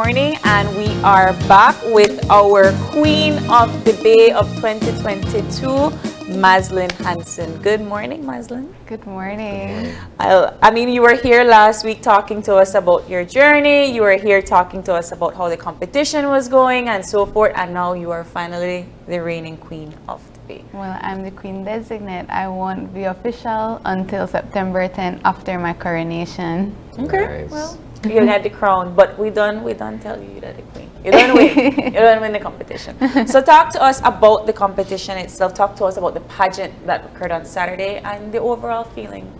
morning, and we are back with our Queen of the Bay of 2022, Maslin Hanson. Good morning, Maslin. Good morning. I mean, you were here last week talking to us about your journey. You were here talking to us about how the competition was going and so forth, and now you are finally the reigning Queen of the Bay. Well, I'm the Queen Designate. I won't be official until September 10th after my coronation. Okay, Nice. well, you got the crown, but we done tell you that the Queen. You don't win. You don't win the competition. So talk to us about the competition itself. Talk to us about the pageant that occurred on Saturday and the overall feeling.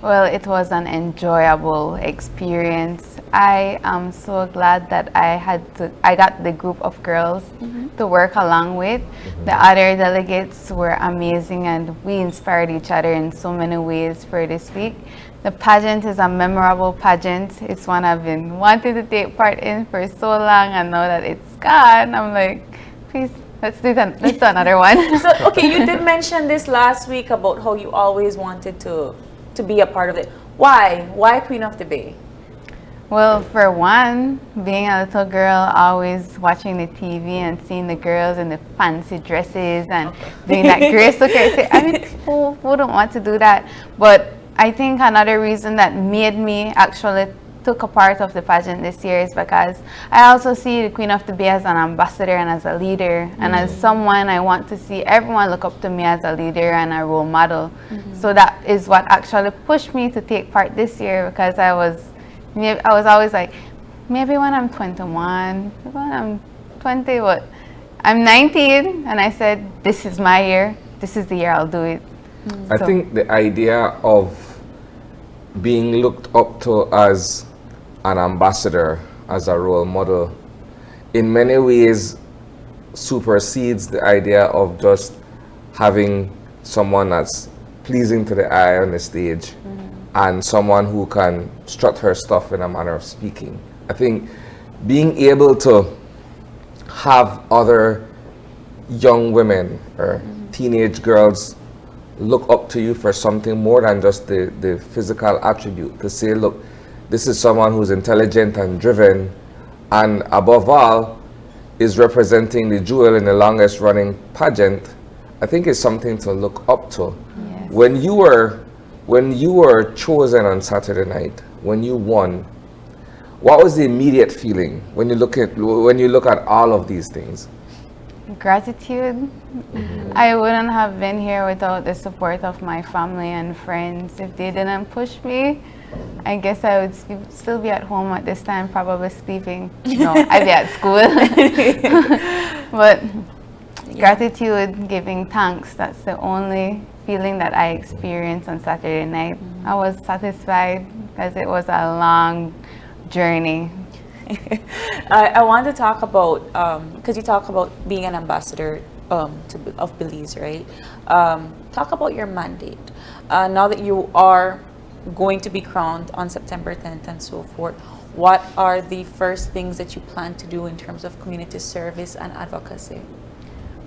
Well, it was an enjoyable experience. I am so glad that I got the group of girls to work along with. The other delegates were amazing, and we inspired each other in so many ways for this week. The pageant is a memorable pageant. It's one I've been wanting to take part in for so long, and now that it's gone, I'm like, please, let's do another one. So, okay, you did mention this last week about how you always wanted to be a part of it. Why? Why Queen of the Bay? Well, for one, being a little girl, always watching the TV and seeing the girls in the fancy dresses and doing that grace look. I mean, who wouldn't want to do that? But I think another reason that made me actually took a part of the pageant this year is because I also see the Queen of the Bay as an ambassador and as a leader, and as someone I want to see everyone look up to me as a leader and a role model. So that is what actually pushed me to take part this year, because I was always like, maybe when I'm 21, maybe when I'm 20, but I'm 19, and I said, this is my year, this is the year I'll do it. I think the idea of being looked up to as an ambassador, as a role model, in many ways supersedes the idea of just having someone that's pleasing to the eye on the stage and someone who can strut her stuff in a manner of speaking. I think being able to have other young women or teenage girls look up to you for something more than just the physical attribute, to say, look, this is someone who's intelligent and driven, and above all is representing the jewel in the longest running pageant, I think is something to look up to. Yes. When you were chosen on Saturday night, when you won, what was the immediate feeling when you look at all of these things? Gratitude. I wouldn't have been here without the support of my family and friends. If they didn't push me, I guess I would still be at home at this time, probably sleeping. No, I'd be at school. But gratitude, giving thanks, that's the only feeling that I experienced on Saturday night. I was satisfied because it was a long journey. I want to talk about, because you talk about being an ambassador of Belize, right? Talk about your mandate. Now that you are going to be crowned on September 10th and so forth, what are the first things that you plan to do in terms of community service and advocacy?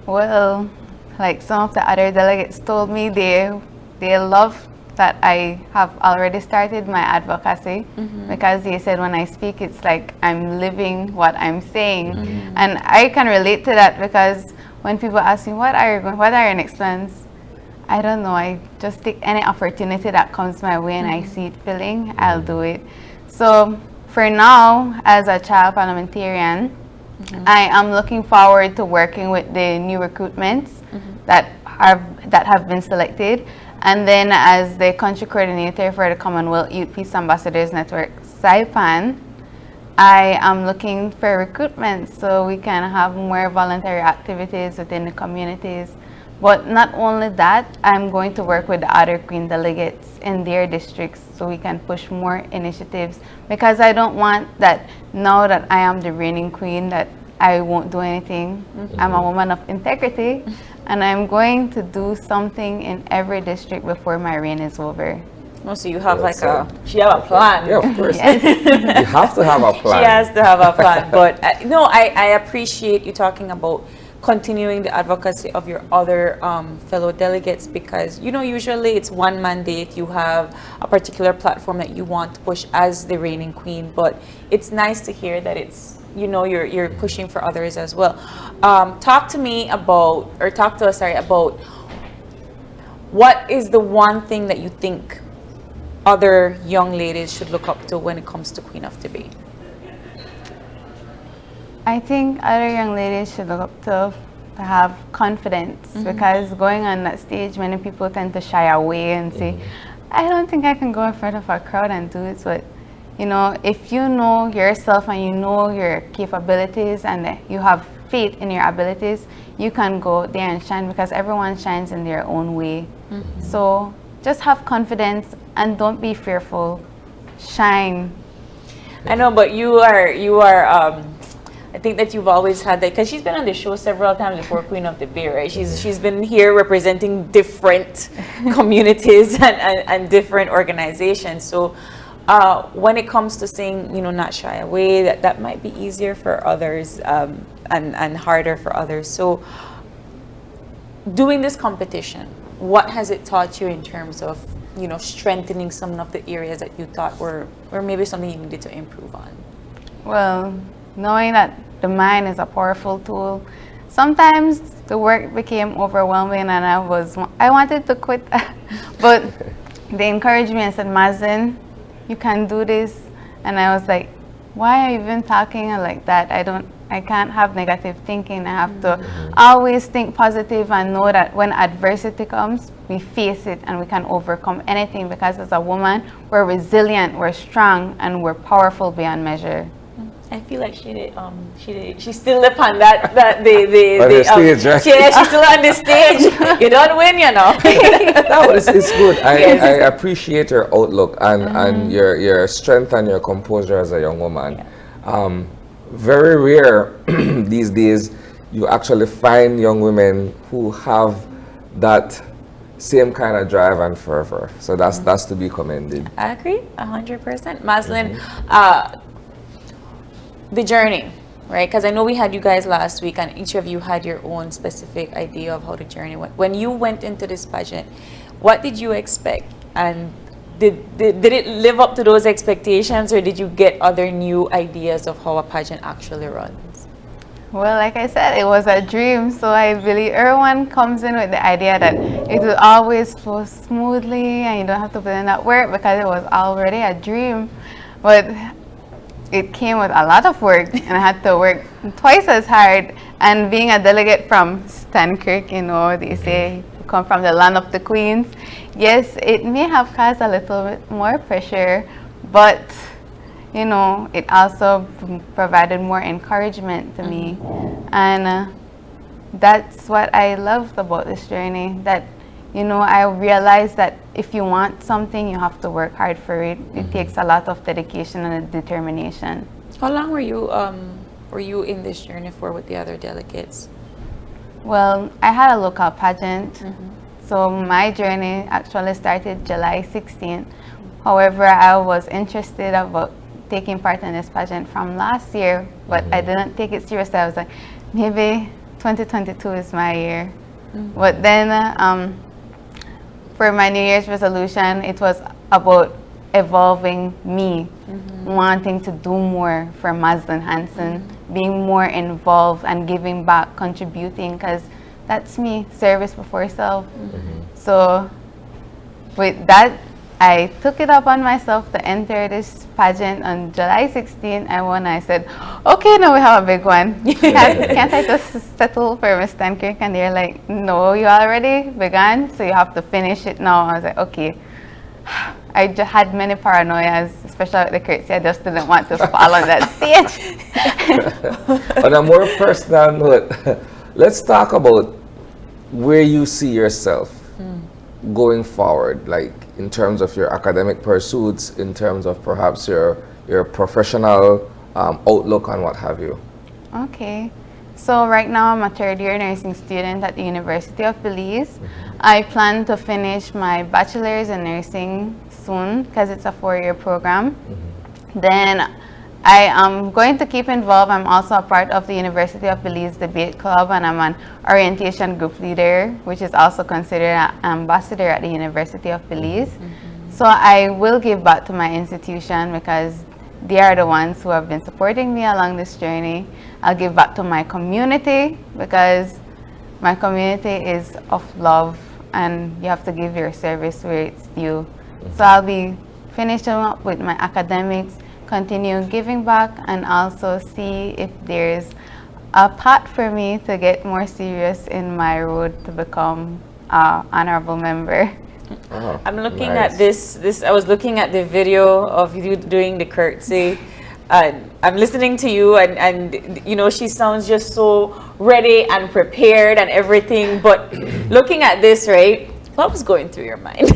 Well, like some of the other delegates told me, they love that I have already started my advocacy, because they said when I speak, it's like I'm living what I'm saying. And I can relate to that, because when people ask me, what are your next plans? I don't know. I just take any opportunity that comes my way, and I see it filling, I'll do it. So for now, as a child parliamentarian, I am looking forward to working with the new recruitments that have been selected. And then as the country coordinator for the Commonwealth Youth Peace Ambassadors Network, SAIPAN, I am looking for recruitment so we can have more voluntary activities within the communities. But not only that, I'm going to work with the other Queen delegates in their districts so we can push more initiatives, because I don't want that now that I am the reigning Queen that I won't do anything. I'm a woman of integrity, and I'm going to do something in every district before my reign is over. Oh, so you have she have a plan. Yeah, of course. Yes. You have to have a plan. She has to have a plan. But no, I appreciate you talking about continuing the advocacy of your other fellow delegates, because usually it's one mandate, you have a particular platform that you want to push as the reigning queen, but it's nice to hear that it's you know you're pushing for others as well. Talk to us, sorry, about what is the one thing that you think other young ladies should look up to when it comes to Queen of Debate? I think other young ladies should look up to have confidence, because going on that stage, many people tend to shy away and say, I don't think I can go in front of a crowd and do it. But you know, if you know yourself and you know your capabilities and you have faith in your abilities, you can go there and shine, because everyone shines in their own way. So just have confidence and don't be fearful. Shine. I know, but you are I think that you've always had that, because she's been on the show several times before Queen of the Bay, right? She's been here representing different communities and different organizations. So when it comes to saying, you know, not shy away, that might be easier for others and harder for others. So doing this competition, what has it taught you in terms of, you know, strengthening some of the areas that you thought were maybe something you needed to improve on? Well, knowing that the mind is a powerful tool. Sometimes the work became overwhelming and I wanted to quit. But they encouraged me and said, Maslin, you can do this. And I was like, why are you even talking like that? I can't have negative thinking. I have to always think positive and know that when adversity comes, we face it and we can overcome anything, because as a woman, we're resilient, we're strong, and we're powerful beyond measure. I feel like she's still up on that stage, right? She's still on the stage. You don't win, you know. No, it's good. I appreciate your outlook and your strength and your composure as a young woman. Yeah. Very rare these days you actually find young women who have that same kind of drive and fervor. So that's to be commended. I agree, 100%. Maslin, the journey, right? Because I know we had you guys last week and each of you had your own specific idea of how the journey went. When you went into this pageant, what did you expect? And did it live up to those expectations, or did you get other new ideas of how a pageant actually runs? Well, like I said, it was a dream. So I believe everyone comes in with the idea that it will always flow smoothly and you don't have to put in that work, because it was already a dream. But it came with a lot of work, and I had to work twice as hard. And being a delegate from Stankirk, you know, they say you come from the land of the queens. Yes, it may have caused a little bit more pressure, but you know, it also provided more encouragement to me. And that's what I loved about this journey, that you know, I realized that if you want something, you have to work hard for it. It takes a lot of dedication and determination. How long were you in this journey for with the other delegates? Well, I had a local pageant. So my journey actually started July 16th. However, I was interested about taking part in this pageant from last year, but I didn't take it seriously. I was like, maybe 2022 is my year. But then for my New Year's resolution, it was about evolving me, wanting to do more for Maslin Hanson, being more involved and giving back, contributing, because that's me, service before self. So with that, I took it upon myself to enter this pageant on July 16th. And when I said, okay, now we have a big one. Can't I just settle for Miss Stankirk? And they're like, no, you already began, so you have to finish it now. I was like, okay. I just had many paranoias, especially with the curtsy. I just didn't want to fall on that stage. On a more personal note, let's talk about where you see yourself going forward, like in terms of your academic pursuits, in terms of perhaps your professional outlook and what have you. Okay. So right now I'm a third-year nursing student at the University of Belize. I plan to finish my bachelor's in nursing soon because it's a 4-year program. Then I am going to keep involved. I'm also a part of the University of Belize Debate Club, and I'm an orientation group leader, which is also considered an ambassador at the University of Belize. So I will give back to my institution because they are the ones who have been supporting me along this journey. I'll give back to my community because my community is of love and you have to give your service where it's due. So I'll be finishing up with my academics, continue giving back, and also see if there's a path for me to get more serious in my road to become an honorable member. Oh, I'm looking nice. at this. I was looking at the video of you doing the curtsy. And I'm listening to you, and you know, she sounds just so ready and prepared and everything. But looking at this, right, what was going through your mind?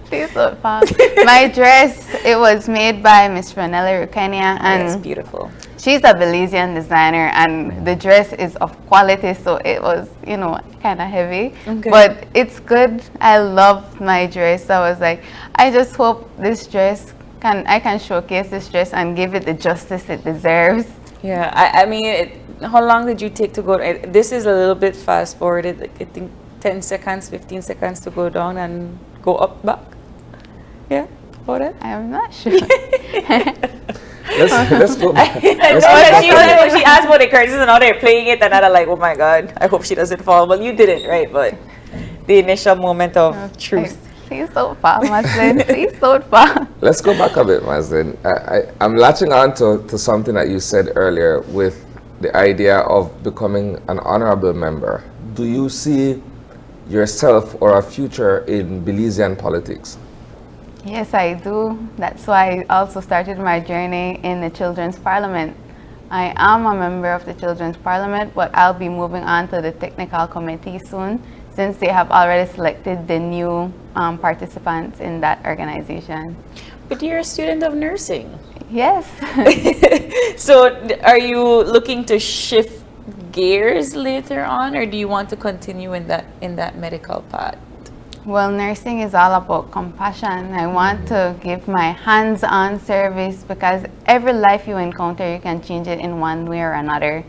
Please don't fall. My dress, it was made by Miss Ranella Rukania, and It's beautiful. she's a Belizean designer, and the dress is of quality, so it was, you know, kind of heavy. Okay. But it's good. I love my dress. I was like, I just hope this dress I can showcase this dress and give it the justice it deserves. Yeah, I mean, how long did you take to go? This is a little bit fast forwarded. Like, I think 10 seconds, 15 seconds to go down and go up back. Yeah, about it. I'm not sure. Let's go back. I know Let's go that back she a was bit. when she asked about the curtains and now they're playing it and I'm like, oh my god, I hope she doesn't fall. Well, you didn't, right? But the initial moment of truth. Please don't fall, Maslin. Please don't fall. Let's go back a bit, Maslin. I'm latching on to something that you said earlier with the idea of becoming an honorable member. Do you see yourself or a future in Belizean politics? Yes, I do. That's why I also started my journey in the Children's Parliament. I am a member of the Children's Parliament, but I'll be moving on to the technical committee soon, since they have already selected the new participants in that organization. But you're a student of nursing. Yes. So are you looking to shift gears later on, or do you want to continue in that medical path? Well, nursing is all about compassion. I want to give my hands-on service because every life you encounter, you can change it in one way or another.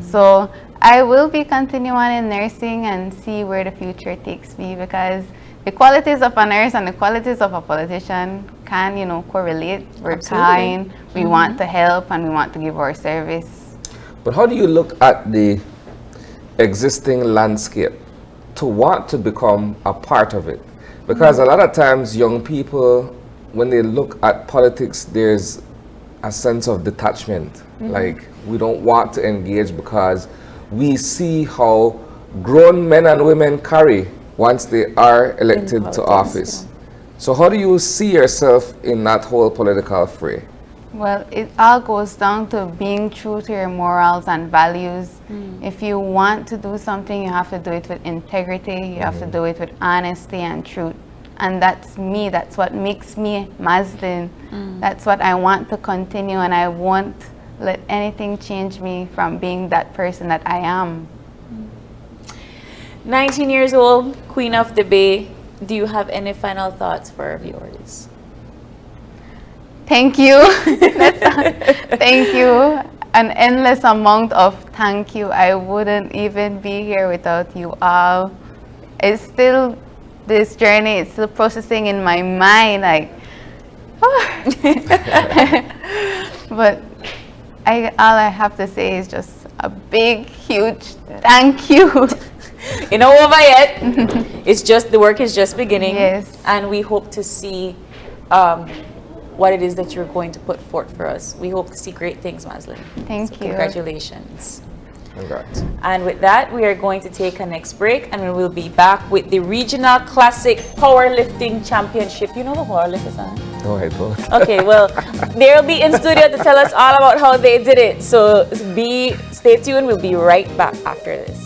So I will be continuing in nursing and see where the future takes me, because the qualities of a nurse and the qualities of a politician can, you know, correlate. We're Absolutely. kind, we want to help, and we want to give our service. But how do you look at the existing landscape to want to become a part of it? Because a lot of times young people, when they look at politics, there's a sense of detachment. Like, we don't want to engage because we see how grown men and women carry once they are elected to politics, office. So how do you see yourself in that whole political fray? Well, it all goes down to being true to your morals and values. If you want to do something, you have to do it with integrity, you have to do it with honesty and truth. And that's me, that's what makes me Maslin. That's what I want to continue, and I won't let anything change me from being that person that I am. 19 years old, Queen of the Bay. Do you have any final thoughts for our viewers? Thank you. Thank you. An endless amount of thank you. I wouldn't even be here without you all. It's still, this journey is still processing in my mind, like, but all I have to say is just a big, huge thank you. You know, over yet. It's just, the work is just beginning. Yes. And we hope to see what it is that you're going to put forth for us. We hope to see great things, Maslin. Thank you. Congratulations. Congrats. And with that, we are going to take a next break, and we will be back with the Regional Classic Powerlifting Championship. You know what powerlift is, huh? No, I don't. Okay, well, they'll be in studio to tell us all about how they did it. So stay tuned. We'll be right back after this.